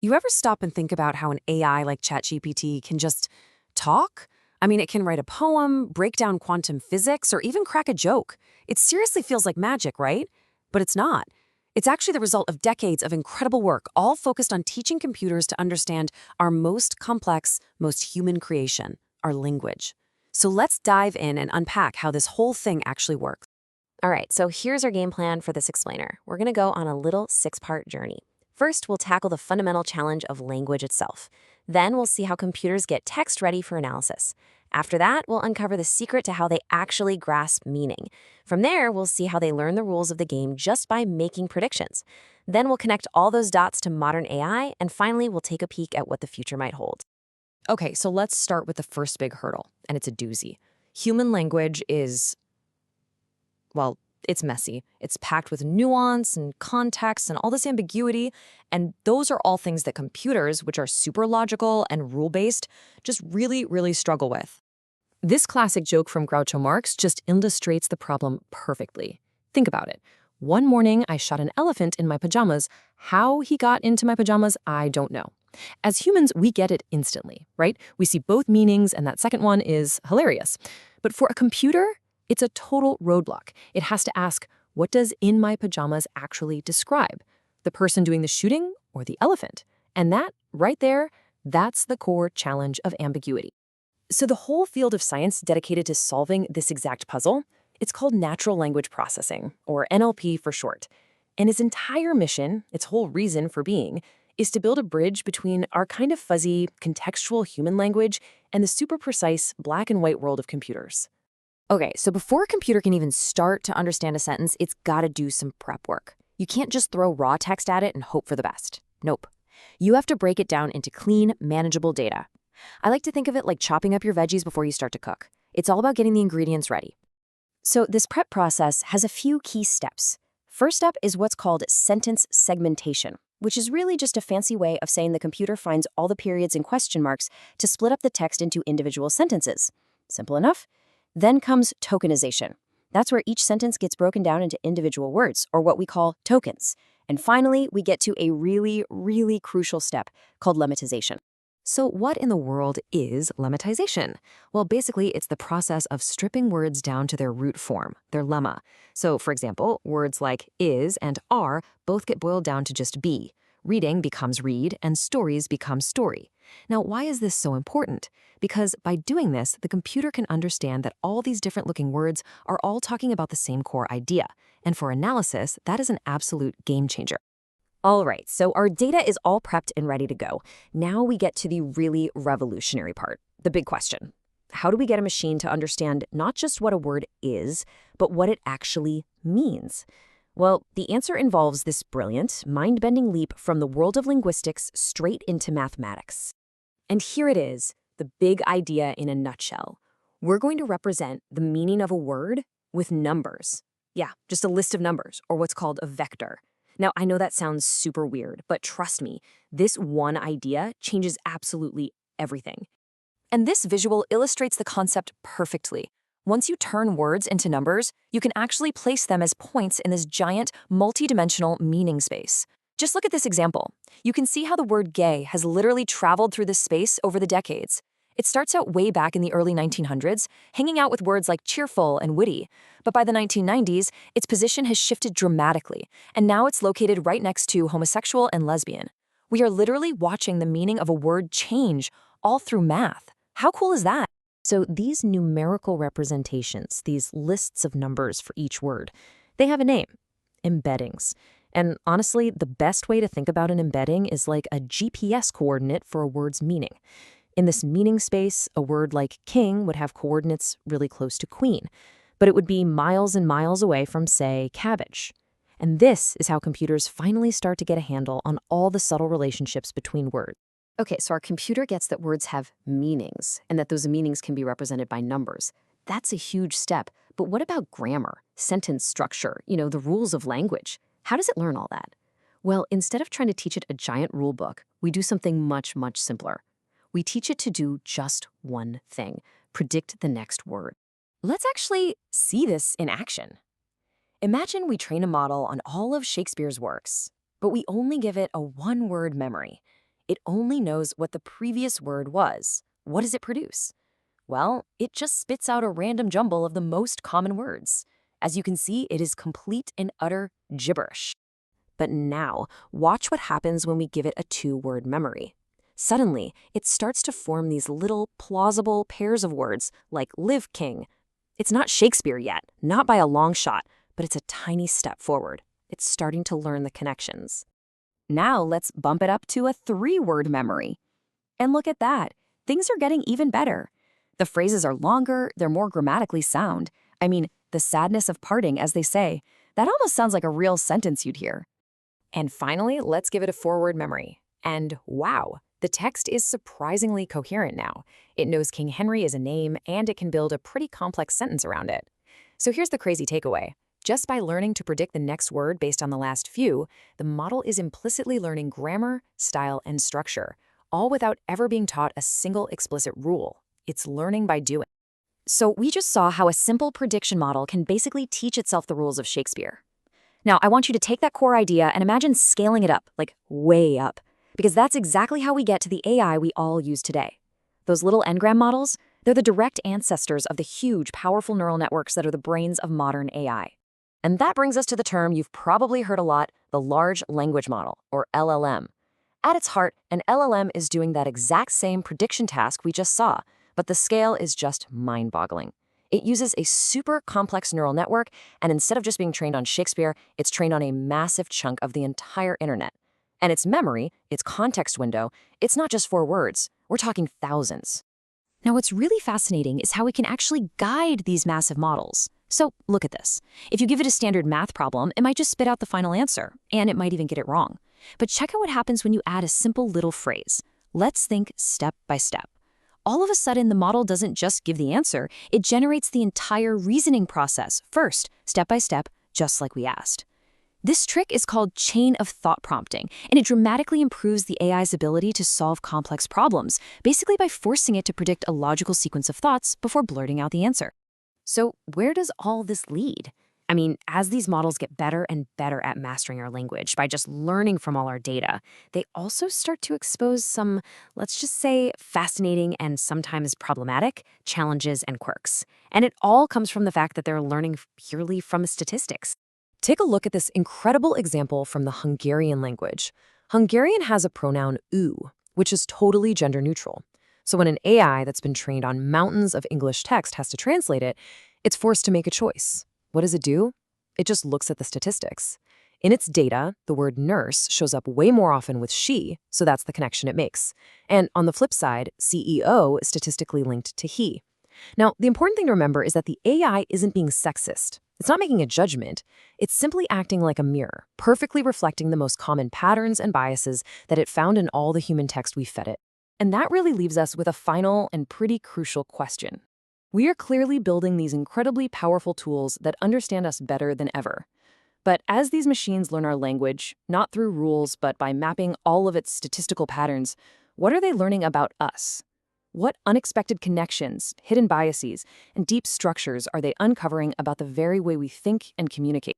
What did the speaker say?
You ever stop and think about how an AI like ChatGPT can just talk? I mean, it can write a poem, break down quantum physics, or even crack a joke. It seriously feels like magic, right? But it's not. It's actually the result of decades of incredible work, all focused on teaching computers to understand our most complex, most human creation, our language. So let's dive in and unpack how this whole thing actually works. All right, so here's our game plan for this explainer. We're going to go on a little six-part journey. First, we'll tackle the fundamental challenge of language itself. Then we'll see how computers get text ready for analysis. After that, we'll uncover the secret to how they actually grasp meaning. From there, we'll see how they learn the rules of the game just by making predictions. Then we'll connect all those dots to modern AI, and finally, we'll take a peek at what the future might hold. Okay, so let's start with the first big hurdle, and it's a doozy. Human language is, well, it's messy. It's packed with nuance and context and all this ambiguity, and those are all things that computers, which are super logical and rule-based, just really struggle with. This classic joke from Groucho Marx just illustrates the problem perfectly. Think about it. One morning, I shot an elephant in my pajamas. How he got into my pajamas, I don't know. As humans, we get it instantly, right? We see both meanings, and that second one is hilarious. But for a computer, it's a total roadblock. It has to ask, what does in my pajamas actually describe? The person doing the shooting or the elephant? And that, right there, that's the core challenge of ambiguity. So the whole field of science dedicated to solving this exact puzzle, it's called natural language processing, or NLP for short. And its entire mission, its whole reason for being, is to build a bridge between our kind of fuzzy, contextual human language and the super precise black and white world of computers. Okay, so before a computer can even start to understand a sentence, it's got to do some prep work. You can't just throw raw text at it and hope for the best. Nope. You have to break it down into clean, manageable data. I like to think of it like chopping up your veggies before you start to cook. It's all about getting the ingredients ready. So this prep process has a few key steps. First up is what's called sentence segmentation, which is really just a fancy way of saying the computer finds all the periods and question marks to split up the text into individual sentences. Simple enough? Then comes tokenization. That's where each sentence gets broken down into individual words, or what we call tokens. And finally, we get to a really crucial step called lemmatization. So what in the world is lemmatization? Well, basically, it's the process of stripping words down to their root form, their lemma. So, for example, words like is and are both get boiled down to just be. Reading becomes read, and stories become story. Now, why is this so important? Because by doing this, the computer can understand that all these different looking words are all talking about the same core idea. And for analysis, that is an absolute game changer. All right, so our data is all prepped and ready to go. Now we get to the really revolutionary part, the big question. How do we get a machine to understand not just what a word is, but what it actually means? Well, the answer involves this brilliant, mind-bending leap from the world of linguistics straight into mathematics. And here it is, the big idea in a nutshell. We're going to represent the meaning of a word with numbers. Yeah, just a list of numbers, or what's called a vector. Now, I know that sounds super weird, but trust me, this one idea changes absolutely everything. And this visual illustrates the concept perfectly. Once you turn words into numbers, you can actually place them as points in this giant, multidimensional meaning space. Just look at this example. You can see how the word gay has literally traveled through this space over the decades. It starts out way back in the early 1900s, hanging out with words like cheerful and witty. But by the 1990s, its position has shifted dramatically, and now it's located right next to homosexual and lesbian. We are literally watching the meaning of a word change, all through math. How cool is that? So these numerical representations, these lists of numbers for each word, they have a name, embeddings. And honestly, the best way to think about an embedding is like a GPS coordinate for a word's meaning. In this meaning space, a word like king would have coordinates really close to queen, but it would be miles and miles away from, say, cabbage. And this is how computers finally start to get a handle on all the subtle relationships between words. Okay, so our computer gets that words have meanings, and that those meanings can be represented by numbers. That's a huge step. But what about grammar, sentence structure, the rules of language? How does it learn all that? Well, instead of trying to teach it a giant rule book, we do something much simpler. We teach it to do just one thing: predict the next word. Let's actually see this in action. Imagine we train a model on all of Shakespeare's works, but we only give it a one-word memory. It only knows what the previous word was. What does it produce? Well, it just spits out a random jumble of the most common words. As you can see, it is complete and utter gibberish. But now, watch what happens when we give it a two-word memory. Suddenly, it starts to form these little, plausible pairs of words like live king. It's not Shakespeare yet, not by a long shot, but it's a tiny step forward. It's starting to learn the connections. Now let's bump it up to a three-word memory. And look at that. Things are getting even better. The phrases are longer, they're more grammatically sound. I mean, the sadness of parting, as they say. That almost sounds like a real sentence you'd hear. And finally, let's give it a four-word memory. And wow, the text is surprisingly coherent now. It knows King Henry is a name, and it can build a pretty complex sentence around it. So here's the crazy takeaway. Just by learning to predict the next word based on the last few, the model is implicitly learning grammar, style, and structure, all without ever being taught a single explicit rule. It's learning by doing. So we just saw how a simple prediction model can basically teach itself the rules of Shakespeare. Now, I want you to take that core idea and imagine scaling it up, like way up, because that's exactly how we get to the AI we all use today. Those little Ngram models, they're the direct ancestors of the huge, powerful neural networks that are the brains of modern AI. And that brings us to the term you've probably heard a lot, the large language model, or LLM. At its heart, an LLM is doing that exact same prediction task we just saw, but the scale is just mind-boggling. It uses a super complex neural network, and instead of just being trained on Shakespeare, it's trained on a massive chunk of the entire internet. And its memory, its context window, it's not just 4 words. We're talking thousands. Now, what's really fascinating is how we can actually guide these massive models. So look at this. If you give it a standard math problem, it might just spit out the final answer, and it might even get it wrong. But check out what happens when you add a simple little phrase. Let's think step by step. All of a sudden, the model doesn't just give the answer, it generates the entire reasoning process first, step by step, just like we asked. This trick is called chain of thought prompting, and it dramatically improves the AI's ability to solve complex problems, basically by forcing it to predict a logical sequence of thoughts before blurting out the answer. So where does all this lead? I mean, as these models get better and better at mastering our language by just learning from all our data, they also start to expose some, let's just say, fascinating and sometimes problematic challenges and quirks. And it all comes from the fact that they're learning purely from statistics. Take a look at this incredible example from the Hungarian language. Hungarian has a pronoun ő, which is totally gender neutral. So when an AI that's been trained on mountains of English text has to translate it, it's forced to make a choice. What does it do? It just looks at the statistics. In its data, the word nurse shows up way more often with she, so that's the connection it makes. And on the flip side, CEO is statistically linked to he. Now, the important thing to remember is that the AI isn't being sexist. It's not making a judgment. It's simply acting like a mirror, perfectly reflecting the most common patterns and biases that it found in all the human text we fed it. And that really leaves us with a final and pretty crucial question. We are clearly building these incredibly powerful tools that understand us better than ever. But as these machines learn our language, not through rules, but by mapping all of its statistical patterns, what are they learning about us? What unexpected connections, hidden biases, and deep structures are they uncovering about the very way we think and communicate?